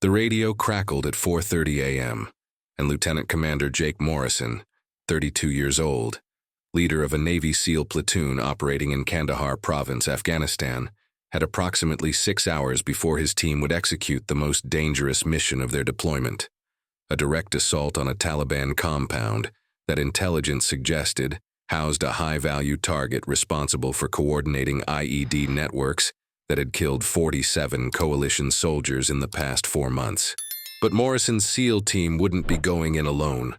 The radio crackled at 4:30 a.m., and Lieutenant Commander Jake Morrison, 32 years old, leader of a Navy SEAL platoon operating in Kandahar Province, Afghanistan, had approximately 6 hours before his team would execute the most dangerous mission of their deployment, a direct assault on a Taliban compound that intelligence suggested housed a high-value target responsible for coordinating IED networks that had killed 47 coalition soldiers in the past 4 months. But Morrison's SEAL team wouldn't be going in alone.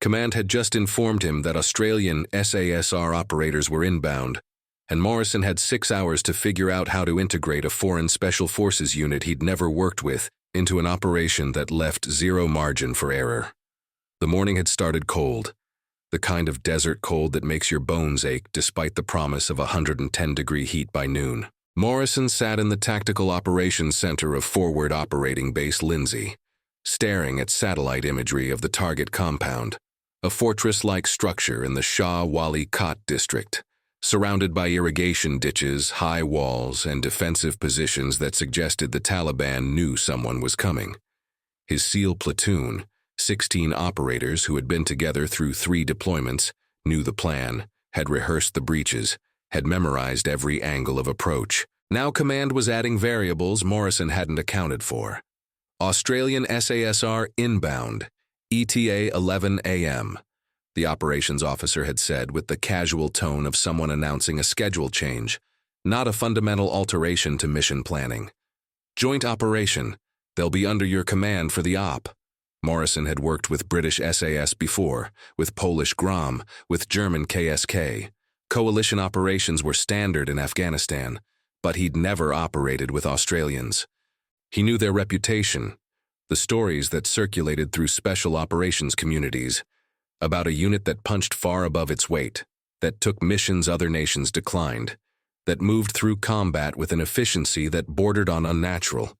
Command had just informed him that Australian SASR operators were inbound, and Morrison had 6 hours to figure out how to integrate a foreign special forces unit he'd never worked with into an operation that left zero margin for error. The morning had started cold, the kind of desert cold that makes your bones ache despite the promise of 110-degree heat by noon. Morrison sat in the Tactical Operations Center of Forward Operating Base Lindsey, staring at satellite imagery of the target compound, a fortress-like structure in the Shah Wali Kot district, surrounded by irrigation ditches, high walls, and defensive positions that suggested the Taliban knew someone was coming. His SEAL platoon, 16 operators who had been together through 3 deployments, knew the plan, had rehearsed the breaches, had memorized every angle of approach. Now command was adding variables Morrison hadn't accounted for. Australian SASR inbound, ETA 11 a.m., the operations officer had said with the casual tone of someone announcing a schedule change, not a fundamental alteration to mission planning. Joint operation, they'll be under your command for the op. Morrison had worked with British SAS before, with Polish GROM, with German KSK. Coalition operations were standard in Afghanistan, but he'd never operated with Australians. He knew their reputation, the stories that circulated through special operations communities, about a unit that punched far above its weight, that took missions other nations declined, that moved through combat with an efficiency that bordered on unnatural.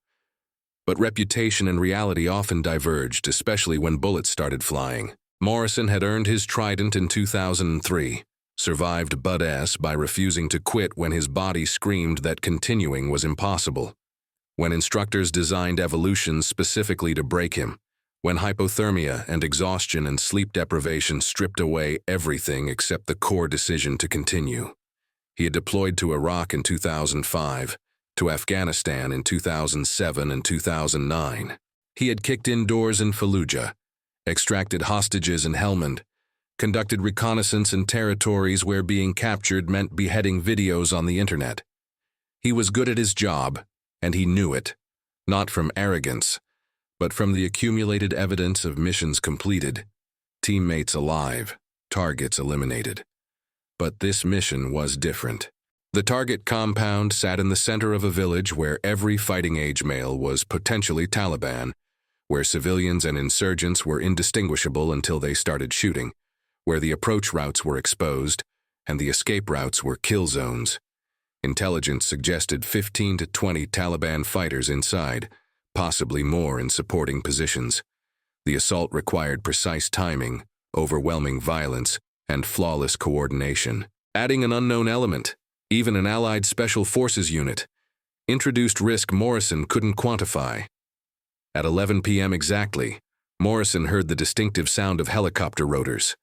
But reputation and reality often diverged, especially when bullets started flying. Morrison had earned his trident in 2003, survived butt-ass by refusing to quit when his body screamed that continuing was impossible, when instructors designed evolutions specifically to break him, when hypothermia and exhaustion and sleep deprivation stripped away everything except the core decision to continue. He had deployed to Iraq in 2005, to Afghanistan in 2007 and 2009. He had kicked in doors in Fallujah, extracted hostages in Helmand, conducted reconnaissance in territories where being captured meant beheading videos on the internet. He was good at his job, and he knew it, not from arrogance, but from the accumulated evidence of missions completed, teammates alive, targets eliminated. But this mission was different. The target compound sat in the center of a village where every fighting-age male was potentially Taliban, where civilians and insurgents were indistinguishable until they started shooting, where the approach routes were exposed and the escape routes were kill zones. Intelligence suggested 15 to 20 Taliban fighters inside, possibly more in supporting positions. The assault required precise timing, overwhelming violence, and flawless coordination. Adding an unknown element, even an allied special forces unit, introduced risk Morrison couldn't quantify. At 11 p.m. exactly, Morrison heard the distinctive sound of helicopter rotors.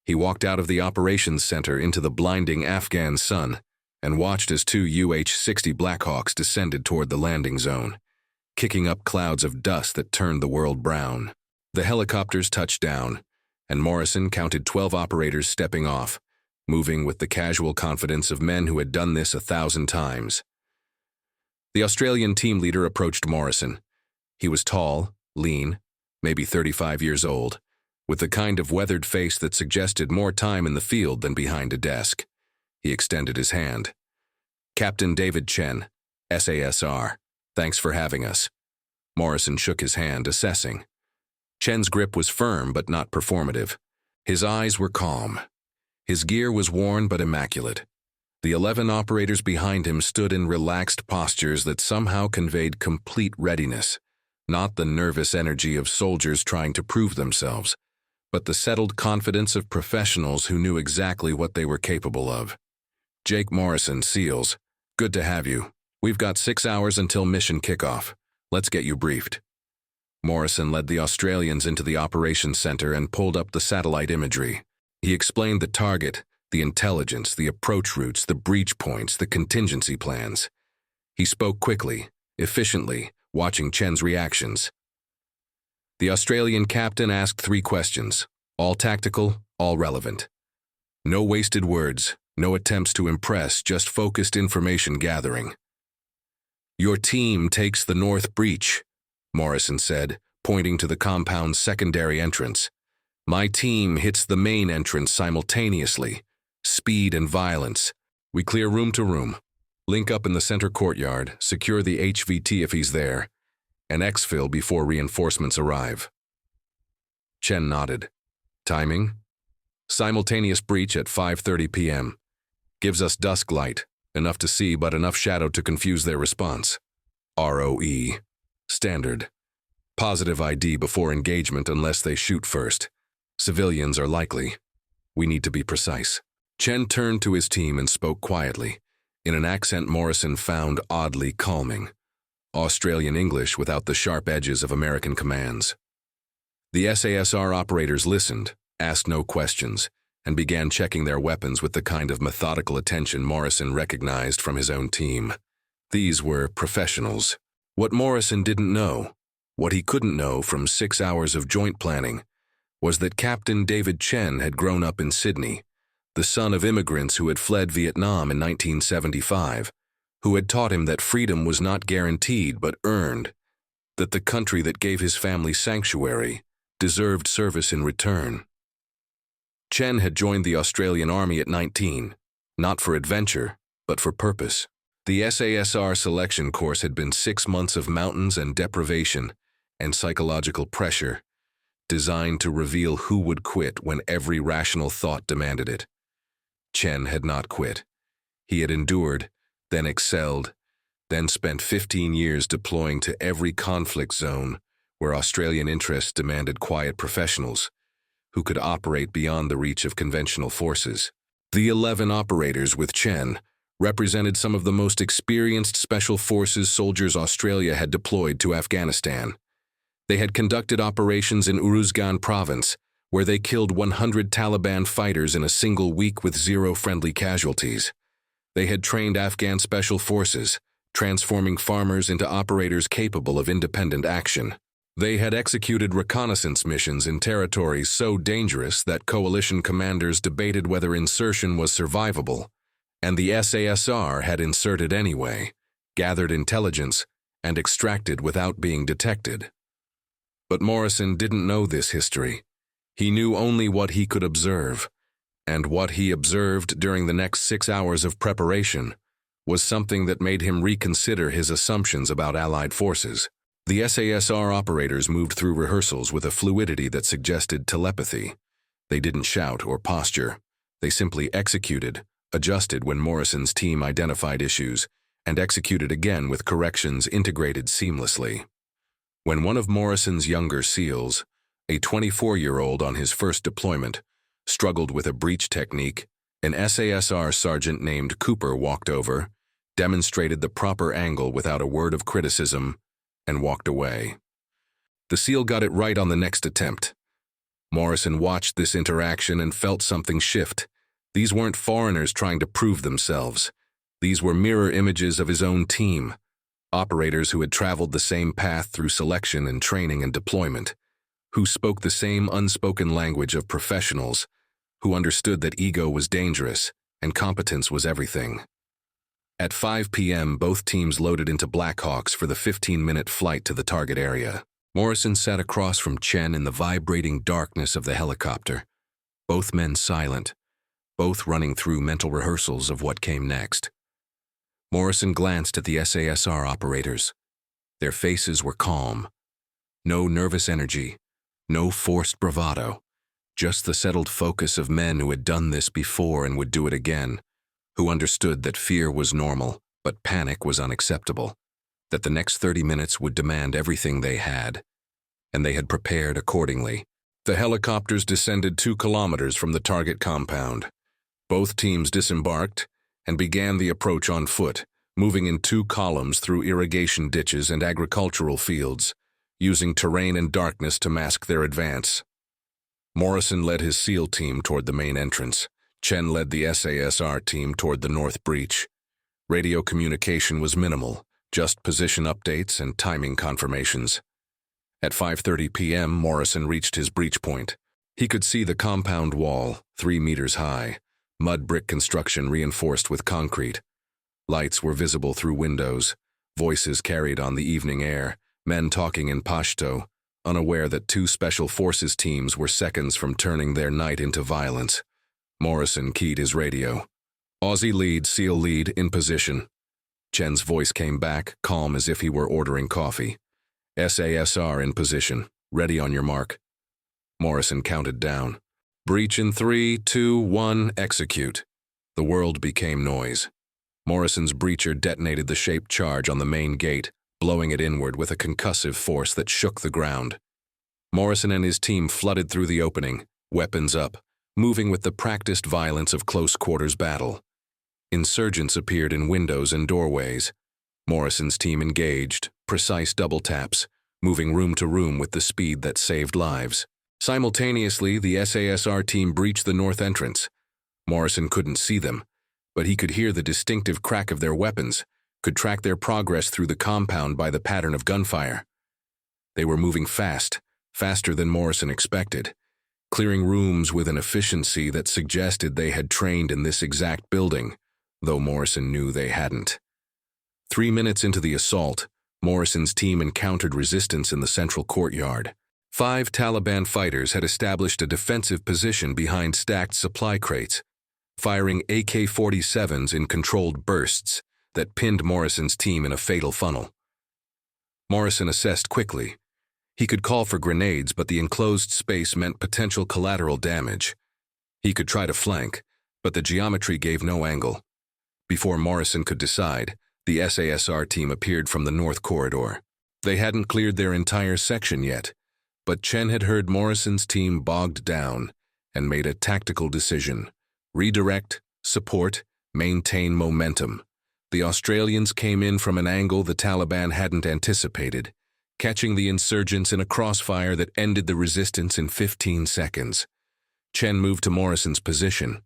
He walked out of the operations center into the blinding Afghan sun and watched as 2 UH-60 Blackhawks descended toward the landing zone, kicking up clouds of dust that turned the world brown. The helicopters touched down, and Morrison counted 12 operators stepping off, moving with the casual confidence of men who had done this 1,000 times. The Australian team leader approached Morrison. He was tall, lean, maybe 35 years old, with the kind of weathered face that suggested more time in the field than behind a desk. He extended his hand. "Captain David Chen, SASR. Thanks for having us." Morrison shook his hand, assessing. Chen's grip was firm but not performative. His eyes were calm. His gear was worn but immaculate. The 11 operators behind him stood in relaxed postures that somehow conveyed complete readiness, not the nervous energy of soldiers trying to prove themselves, but the settled confidence of professionals who knew exactly what they were capable of. "Jake Morrison, SEALs. Good to have you. We've got 6 hours until mission kickoff. Let's get you briefed." Morrison led the Australians into the operations center and pulled up the satellite imagery. He explained the target, the intelligence, the approach routes, the breach points, the contingency plans. He spoke quickly, efficiently, watching Chen's reactions. The Australian captain asked 3 questions, all tactical, all relevant. No wasted words, no attempts to impress, just focused information gathering. "Your team takes the north breach," Morrison said, pointing to the compound's secondary entrance. "My team hits the main entrance simultaneously. Speed and violence. We clear room to room. Link up in the center courtyard, secure the HVT if he's there, and exfil before reinforcements arrive." Chen nodded. "Timing? Simultaneous breach at 5:30 p.m. Gives us dusk light, enough to see but enough shadow to confuse their response. ROE. Standard. Positive ID before engagement unless they shoot first. Civilians are likely. We need to be precise." Chen turned to his team and spoke quietly, in an accent Morrison found oddly calming. Australian English without the sharp edges of American commands. The SASR operators listened, asked no questions, and began checking their weapons with the kind of methodical attention Morrison recognized from his own team. These were professionals. What Morrison didn't know, what he couldn't know from 6 hours of joint planning, was that Captain David Chen had grown up in Sydney, the son of immigrants who had fled Vietnam in 1975, who had taught him that freedom was not guaranteed but earned, that the country that gave his family sanctuary deserved service in return. Chen had joined the Australian Army at 19, not for adventure, but for purpose. The SASR selection course had been 6 months of mountains and deprivation and psychological pressure, designed to reveal who would quit when every rational thought demanded it. Chen had not quit. He had endured, then excelled, then spent 15 years deploying to every conflict zone where Australian interests demanded quiet professionals who could operate beyond the reach of conventional forces. The 11 operators with Chen represented some of the most experienced special forces soldiers Australia had deployed to Afghanistan. They had conducted operations in Kandahar Province, where they killed 100 Taliban fighters in a single week with 0 friendly casualties. They had trained Afghan special forces, transforming farmers into operators capable of independent action. They had executed reconnaissance missions in territories so dangerous that coalition commanders debated whether insertion was survivable, and the SASR had inserted anyway, gathered intelligence, and extracted without being detected. But Morrison didn't know this history. He knew only what he could observe, and what he observed during the next 6 hours of preparation was something that made him reconsider his assumptions about Allied forces. The SASR operators moved through rehearsals with a fluidity that suggested telepathy. They didn't shout or posture. They simply executed, adjusted when Morrison's team identified issues, and executed again with corrections integrated seamlessly. When one of Morrison's younger SEALs, a 24-year-old on his first deployment, struggled with a breach technique, an SASR sergeant named Cooper walked over, demonstrated the proper angle without a word of criticism, and walked away. The SEAL got it right on the next attempt. Morrison watched this interaction and felt something shift. These weren't foreigners trying to prove themselves. These were mirror images of his own team, operators who had traveled the same path through selection and training and deployment, who spoke the same unspoken language of professionals, who understood that ego was dangerous and competence was everything. At 5 p.m., both teams loaded into Blackhawks for the 15-minute flight to the target area. Morrison sat across from Chen in the vibrating darkness of the helicopter, both men silent, both running through mental rehearsals of what came next. Morrison glanced at the SASR operators. Their faces were calm. No nervous energy, no forced bravado, just the settled focus of men who had done this before and would do it again, who understood that fear was normal, but panic was unacceptable, that the next 30 minutes would demand everything they had, and they had prepared accordingly. The helicopters descended 2 kilometers from the target compound. Both teams disembarked and began the approach on foot, moving in 2 columns through irrigation ditches and agricultural fields, using terrain and darkness to mask their advance. Morrison led his SEAL team toward the main entrance. Chen led the SASR team toward the north breach. Radio communication was minimal, just position updates and timing confirmations. At 5:30 p.m., Morrison reached his breach point. He could see the compound wall, 3 meters high, mud brick construction reinforced with concrete. Lights were visible through windows, voices carried on the evening air, men talking in Pashto, unaware that 2 special forces teams were seconds from turning their night into violence. Morrison keyed his radio. Aussie lead, SEAL lead, in position. Chen's voice came back, calm as if he were ordering coffee. SASR in position, ready on your mark. Morrison counted down. Breach in 3, 2, 1, execute. The world became noise. Morrison's breacher detonated the shaped charge on the main gate, blowing it inward with a concussive force that shook the ground. Morrison and his team flooded through the opening, weapons up, moving with the practiced violence of close-quarters battle. Insurgents appeared in windows and doorways. Morrison's team engaged, precise double taps, moving room to room with the speed that saved lives. Simultaneously, the SASR team breached the north entrance. Morrison couldn't see them, but he could hear the distinctive crack of their weapons, could track their progress through the compound by the pattern of gunfire. They were moving fast, faster than Morrison expected, clearing rooms with an efficiency that suggested they had trained in this exact building, though Morrison knew they hadn't. 3 minutes into the assault, Morrison's team encountered resistance in the central courtyard. 5 Taliban fighters had established a defensive position behind stacked supply crates, firing AK-47s in controlled bursts that pinned Morrison's team in a fatal funnel. Morrison assessed quickly. He could call for grenades, but the enclosed space meant potential collateral damage. He could try to flank, but the geometry gave no angle. Before Morrison could decide, the SASR team appeared from the north corridor. They hadn't cleared their entire section yet, but Chen had heard Morrison's team bogged down and made a tactical decision. Redirect, support, maintain momentum. The Australians came in from an angle the Taliban hadn't anticipated, catching the insurgents in a crossfire that ended the resistance in 15 seconds. Chen moved to Morrison's position.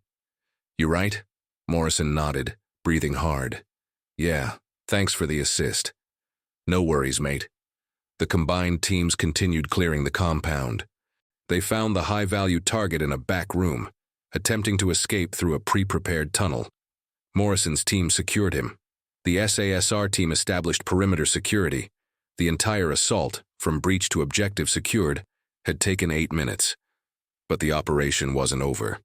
"You right?" Morrison nodded, breathing hard. "Yeah, thanks for the assist." "No worries, mate." The combined teams continued clearing the compound. They found the high-value target in a back room, attempting to escape through a pre-prepared tunnel. Morrison's team secured him. The SASR team established perimeter security. The entire assault, from breach to objective secured, had taken 8 minutes. But the operation wasn't over.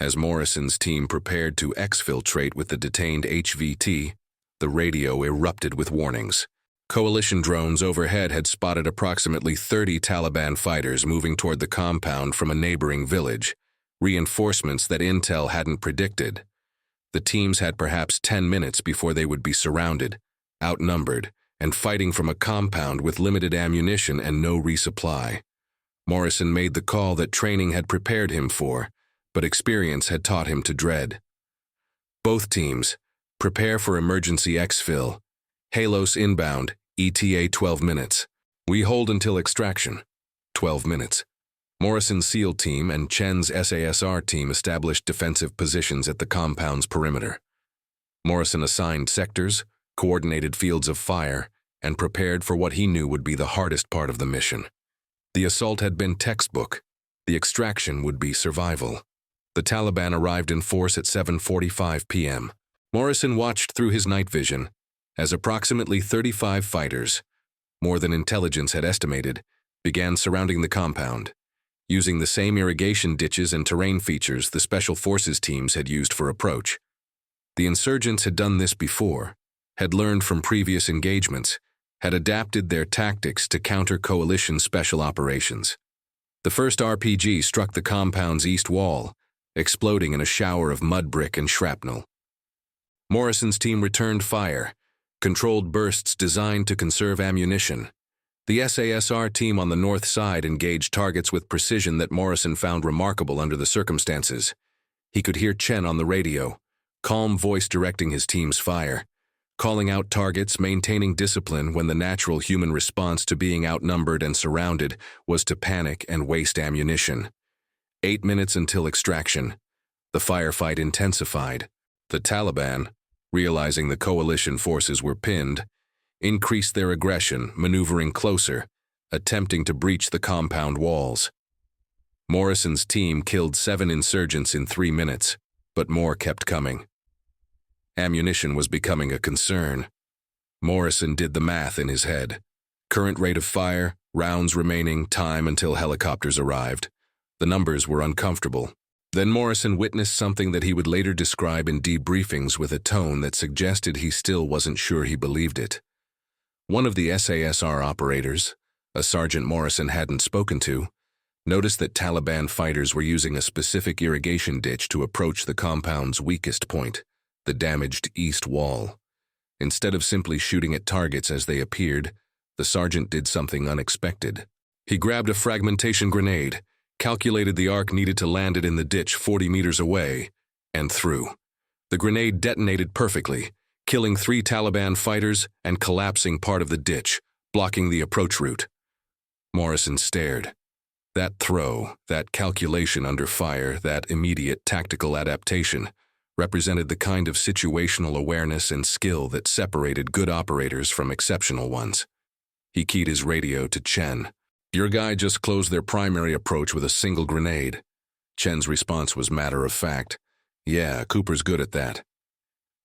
As Morrison's team prepared to exfiltrate with the detained HVT, the radio erupted with warnings. Coalition drones overhead had spotted approximately 30 Taliban fighters moving toward the compound from a neighboring village, reinforcements that intel hadn't predicted. The teams had perhaps 10 minutes before they would be surrounded, outnumbered, and fighting from a compound with limited ammunition and no resupply. Morrison made the call that training had prepared him for, but experience had taught him to dread. Both teams, prepare for emergency exfil. Halos inbound, ETA 12 minutes. We hold until extraction. 12 minutes. Morrison's SEAL team and Chen's SASR team established defensive positions at the compound's perimeter. Morrison assigned sectors, coordinated fields of fire, and prepared for what he knew would be the hardest part of the mission. The assault had been textbook. The extraction would be survival. The Taliban arrived in force at 7:45 p.m. Morrison watched through his night vision as approximately 35 fighters, more than intelligence had estimated, began surrounding the compound, using the same irrigation ditches and terrain features the Special Forces teams had used for approach. The insurgents had done this before, had learned from previous engagements, had adapted their tactics to counter coalition special operations. The first RPG struck the compound's east wall, exploding in a shower of mud brick and shrapnel. Morrison's team returned fire, controlled bursts designed to conserve ammunition. The SASR team on the north side engaged targets with precision that Morrison found remarkable under the circumstances. He could hear Chen on the radio, calm voice directing his team's fire. calling out targets, maintaining discipline when the natural human response to being outnumbered and surrounded was to panic and waste ammunition. 8 minutes until extraction. The firefight intensified. The Taliban, realizing the coalition forces were pinned, increased their aggression, maneuvering closer, attempting to breach the compound walls. Morrison's team killed 7 insurgents in 3 minutes, but more kept coming. Ammunition was becoming a concern. Morrison did the math in his head. Current rate of fire, rounds remaining, time until helicopters arrived. The numbers were uncomfortable. Then Morrison witnessed something that he would later describe in debriefings with a tone that suggested he still wasn't sure he believed it. One of the SASR operators, a sergeant Morrison hadn't spoken to, noticed that Taliban fighters were using a specific irrigation ditch to approach the compound's weakest point, the damaged east wall. Instead of simply shooting at targets as they appeared, the sergeant did something unexpected. He grabbed a fragmentation grenade, calculated the arc needed to land it in the ditch 40 meters away, and threw. The grenade detonated perfectly, killing 3 Taliban fighters and collapsing part of the ditch, blocking the approach route. Morrison stared. That throw, that calculation under fire, that immediate tactical adaptation, represented the kind of situational awareness and skill that separated good operators from exceptional ones. He keyed his radio to Chen. "Your guy just closed their primary approach with a single grenade." Chen's response was matter of fact. "Yeah, Cooper's good at that."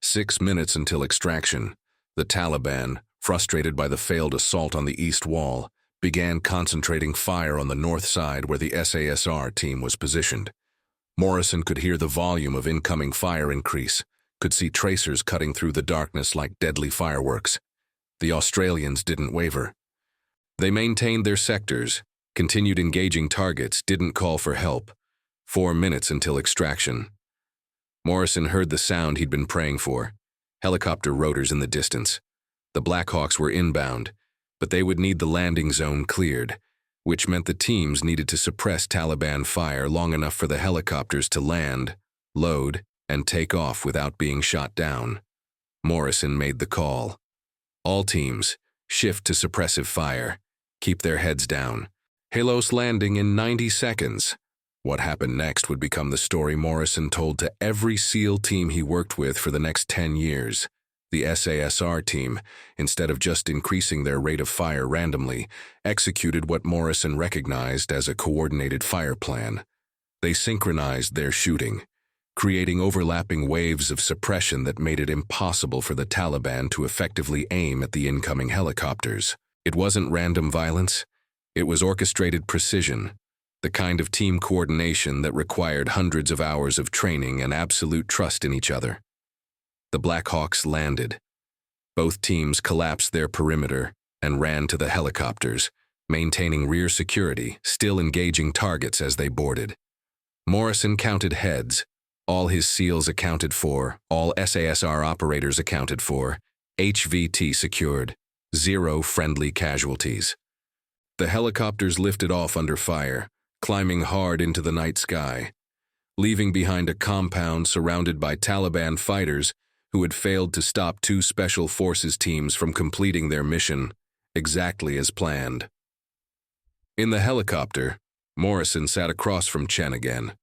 6 minutes until extraction. The Taliban, frustrated by the failed assault on the east wall, began concentrating fire on the north side where the SASR team was positioned. Morrison could hear the volume of incoming fire increase, could see tracers cutting through the darkness like deadly fireworks. The Australians didn't waver. They maintained their sectors, continued engaging targets, didn't call for help. 4 minutes until extraction. Morrison heard the sound he'd been praying for. Helicopter rotors in the distance. The Blackhawks were inbound, but they would need the landing zone cleared, which meant the teams needed to suppress Taliban fire long enough for the helicopters to land, load, and take off without being shot down. Morrison made the call. All teams, shift to suppressive fire. Keep their heads down. Halos landing in 90 seconds. What happened next would become the story Morrison told to every SEAL team he worked with for the next 10 years. The SASR team, instead of just increasing their rate of fire randomly, executed what Morrison recognized as a coordinated fire plan. They synchronized their shooting, creating overlapping waves of suppression that made it impossible for the Taliban to effectively aim at the incoming helicopters. It wasn't random violence, it was orchestrated precision, the kind of team coordination that required hundreds of hours of training and absolute trust in each other. The Blackhawks landed. Both teams collapsed their perimeter and ran to the helicopters, maintaining rear security, still engaging targets as they boarded. Morrison counted heads. All his SEALs accounted for, all SASR operators accounted for, HVT secured, 0 friendly casualties. The helicopters lifted off under fire, climbing hard into the night sky, leaving behind a compound surrounded by Taliban fighters who had failed to stop 2 special forces teams from completing their mission exactly as planned. In the helicopter, Morrison sat across from Chen again.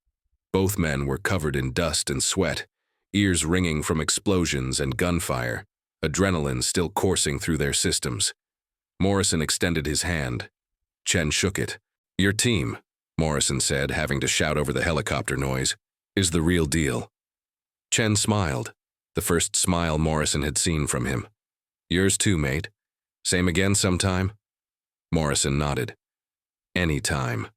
Both men were covered in dust and sweat, ears ringing from explosions and gunfire, adrenaline still coursing through their systems. Morrison extended his hand. Chen shook it. "Your team," Morrison said, having to shout over the helicopter noise, "is the real deal." Chen smiled, the first smile Morrison had seen from him. "Yours too, mate. Same again sometime?" Morrison nodded. "Anytime."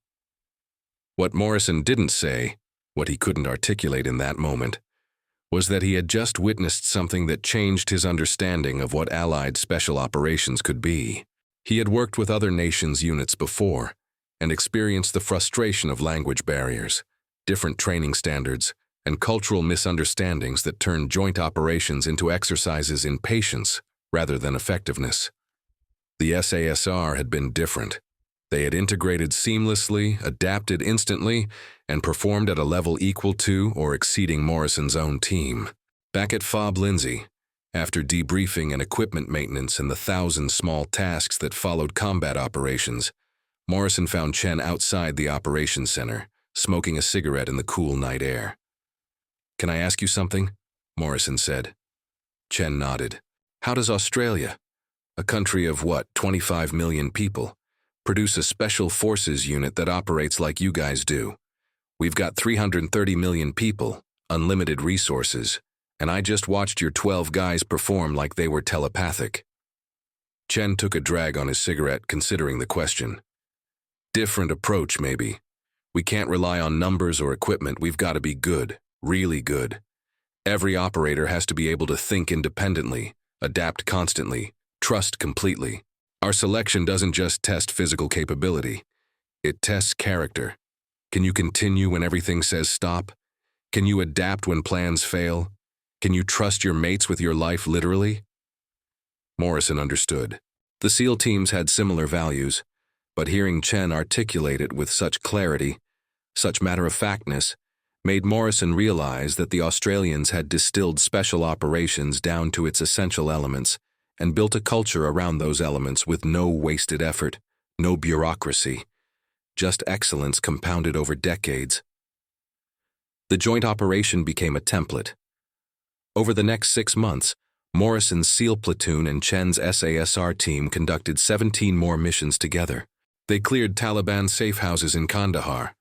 What Morrison didn't say, what he couldn't articulate in that moment, was that he had just witnessed something that changed his understanding of what Allied special operations could be. He had worked with other nations' units before and experienced the frustration of language barriers, different training standards, and cultural misunderstandings that turned joint operations into exercises in patience rather than effectiveness. The SASR had been different. They had integrated seamlessly, adapted instantly, and performed at a level equal to or exceeding Morrison's own team. Back at FOB Lindsey, After debriefing and equipment maintenance and the 1,000 small tasks that followed combat operations, Morrison found Chen outside the operations center, smoking a cigarette in the cool night air. "Can I ask you something?" Morrison said. Chen nodded. "How does Australia, a country of 25 million people, produce a special forces unit that operates like you guys do? We've got 330 million people, unlimited resources, and I just watched your 12 guys perform like they were telepathic." Chen took a drag on his cigarette, considering the question. "Different approach, maybe. We can't rely on numbers or equipment. We've got to be good, really good. Every operator has to be able to think independently, adapt constantly, trust completely. Our selection doesn't just test physical capability. It tests character. Can you continue when everything says stop? Can you adapt when plans fail? Can you trust your mates with your life literally?" Morrison understood. The SEAL teams had similar values, but hearing Chen articulate it with such clarity, such matter-of-factness, made Morrison realize that the Australians had distilled special operations down to its essential elements and built a culture around those elements with no wasted effort, no bureaucracy, just excellence compounded over decades. The joint operation became a template. Over the next 6 months, Morrison's SEAL platoon and Chen's SASR team conducted 17 more missions together. They cleared Taliban safe houses in Kandahar.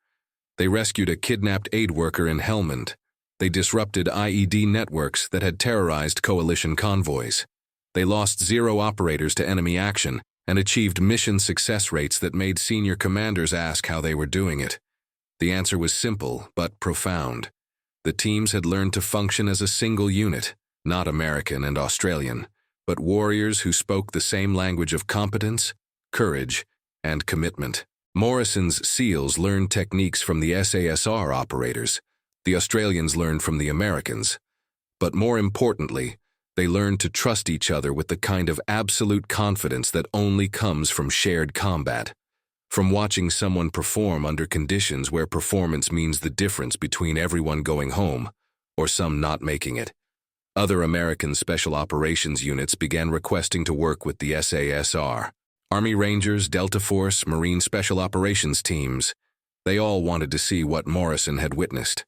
They rescued a kidnapped aid worker in Helmand. They disrupted IED networks that had terrorized coalition convoys. They lost 0 operators to enemy action and achieved mission success rates that made senior commanders ask how they were doing it. The answer was simple but profound. The teams had learned to function as a single unit, not American and Australian, but warriors who spoke the same language of competence, courage, and commitment. Morrison's SEALs learned techniques from the SASR operators. The Australians learned from the Americans. But more importantly, they learned to trust each other with the kind of absolute confidence that only comes from shared combat. From watching someone perform under conditions where performance means the difference between everyone going home or some not making it. Other American Special Operations units began requesting to work with the SASR. Army Rangers, Delta Force, Marine Special Operations teams, they all wanted to see what Morrison had witnessed.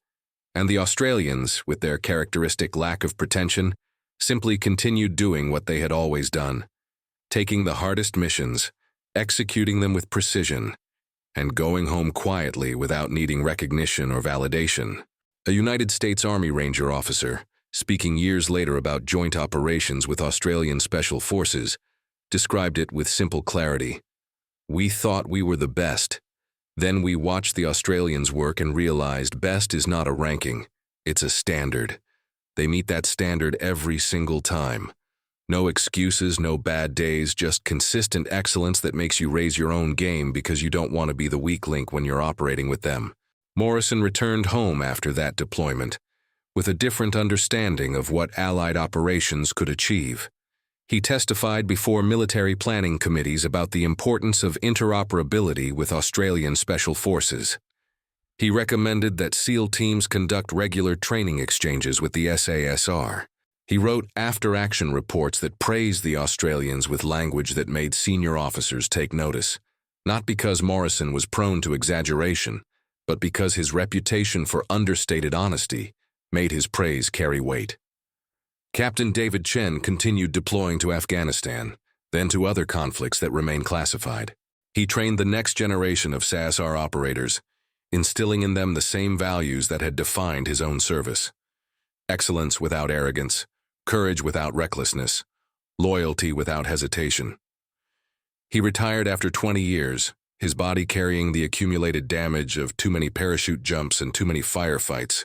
And the Australians, with their characteristic lack of pretension, simply continued doing what they had always done, taking the hardest missions, executing them with precision, and going home quietly without needing recognition or validation. A United States Army Ranger officer, speaking years later about joint operations with Australian Special Forces, described it with simple clarity. "We thought we were the best. Then we watched the Australians work and realized best is not a ranking, it's a standard. They meet that standard every single time. No excuses, no bad days, just consistent excellence that makes you raise your own game because you don't want to be the weak link when you're operating with them." Morrison returned home after that deployment with a different understanding of what Allied operations could achieve. He testified before military planning committees about the importance of interoperability with Australian Special Forces. He recommended that SEAL teams conduct regular training exchanges with the SASR. He wrote after-action reports that praised the Australians with language that made senior officers take notice, not because Morrison was prone to exaggeration, but because his reputation for understated honesty made his praise carry weight. Captain David Chen continued deploying to Afghanistan, then to other conflicts that remain classified. He trained the next generation of SASR operators, instilling in them the same values that had defined his own service: excellence without arrogance, courage without recklessness, loyalty without hesitation. He retired after 20 years, his body carrying the accumulated damage of too many parachute jumps and too many firefights,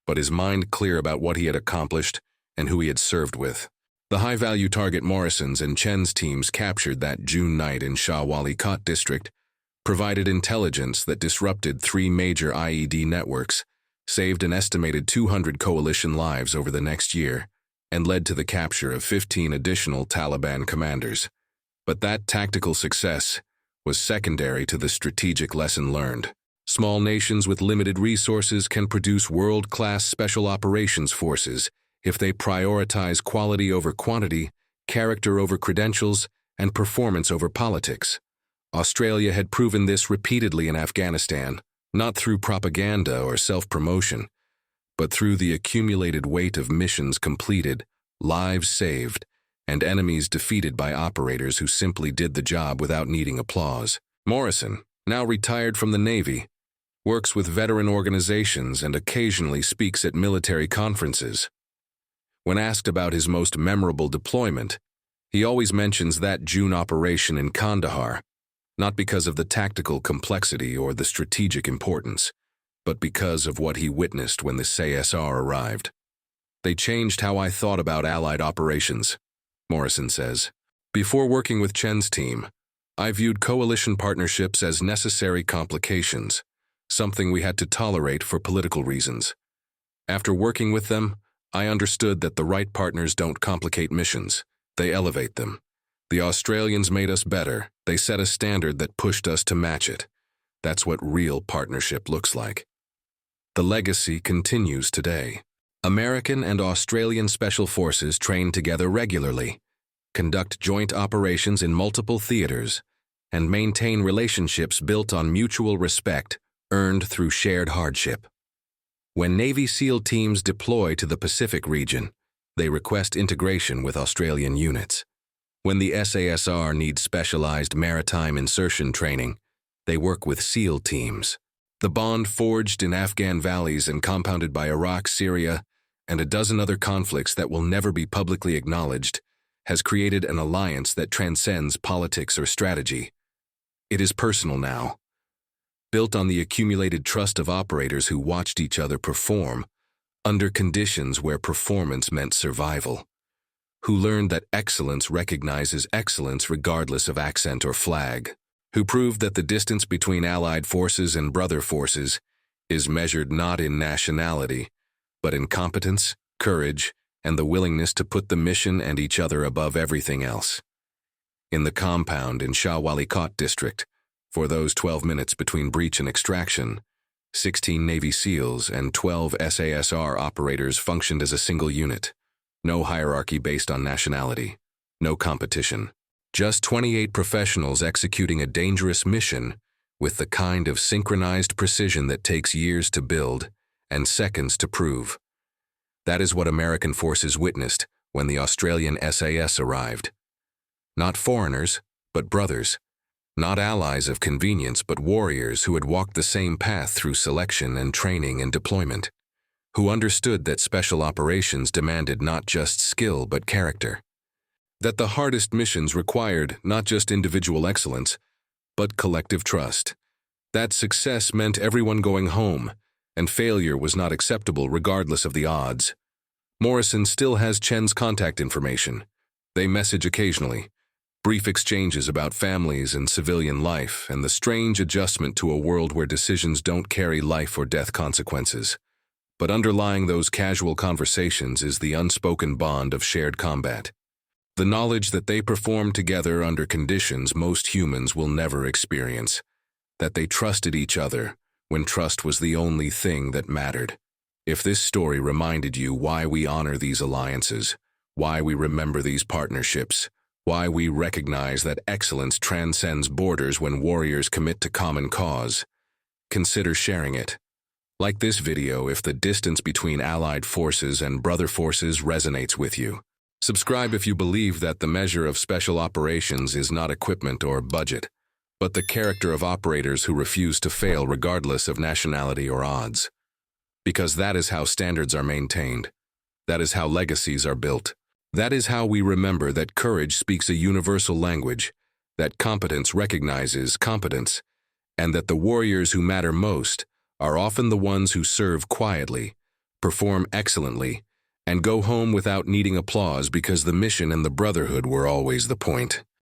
but his mind clear about what he had accomplished and who he had served with. The high-value target Morrison's and Chen's teams captured that June night in Shah Wali Kot district provided intelligence that disrupted 3 major IED networks, saved an estimated 200 coalition lives over the next year, and led to the capture of 15 additional Taliban commanders. But that tactical success was secondary to the strategic lesson learned. Small nations with limited resources can produce world-class special operations forces if they prioritize quality over quantity, character over credentials, and performance over politics. Australia had proven this repeatedly in Afghanistan, not through propaganda or self-promotion, but through the accumulated weight of missions completed, lives saved, and enemies defeated by operators who simply did the job without needing applause. Morrison, now retired from the Navy, works with veteran organizations and occasionally speaks at military conferences. When asked about his most memorable deployment, he always mentions that June operation in Kandahar, not because of the tactical complexity or the strategic importance, but because of what he witnessed when the SASR arrived. They changed how I thought about Allied operations, Morrison says. Before working with Chen's team, I viewed coalition partnerships as necessary complications, something we had to tolerate for political reasons. After working with them, I understood that the right partners don't complicate missions, they elevate them. The Australians made us better. They set a standard that pushed us to match it. That's what real partnership looks like. The legacy continues today. American and Australian Special Forces train together regularly, conduct joint operations in multiple theaters, and maintain relationships built on mutual respect earned through shared hardship. When Navy SEAL teams deploy to the Pacific region, they request integration with Australian units. When the SASR needs specialized maritime insertion training, they work with SEAL teams. The bond forged in Afghan valleys and compounded by Iraq, Syria, and a dozen other conflicts that will never be publicly acknowledged has created an alliance that transcends politics or strategy. It is personal now. Built on the accumulated trust of operators who watched each other perform under conditions where performance meant survival, who learned that excellence recognizes excellence regardless of accent or flag, who proved that the distance between allied forces and brother forces is measured not in nationality, but in competence, courage, and the willingness to put the mission and each other above everything else. In the compound in Shah Wali Kot district, for those 12 minutes between breach and extraction, 16 Navy SEALs and 12 SASR operators functioned as a single unit. No hierarchy based on nationality. No competition. Just 28 professionals executing a dangerous mission with the kind of synchronized precision that takes years to build and seconds to prove. That is what American forces witnessed when the Australian SAS arrived. Not foreigners, but brothers. Not allies of convenience, but warriors who had walked the same path through selection and training and deployment, who understood that special operations demanded not just skill but character. That the hardest missions required not just individual excellence, but collective trust. That success meant everyone going home, and failure was not acceptable regardless of the odds. Morrison still has Chen's contact information. They message occasionally. Brief exchanges about families and civilian life and the strange adjustment to a world where decisions don't carry life or death consequences. But underlying those casual conversations is the unspoken bond of shared combat. The knowledge that they perform together under conditions most humans will never experience. That they trusted each other when trust was the only thing that mattered. If this story reminded you why we honor these alliances, why we remember these partnerships, why we recognize that excellence transcends borders when warriors commit to common cause, consider sharing it. Like this video if the distance between allied forces and brother forces resonates with you. Subscribe if you believe that the measure of special operations is not equipment or budget, but the character of operators who refuse to fail regardless of nationality or odds. Because that is how standards are maintained. That is how legacies are built. That is how we remember that courage speaks a universal language, that competence recognizes competence, and that the warriors who matter most are often the ones who serve quietly, perform excellently, and go home without needing applause because the mission and the brotherhood were always the point.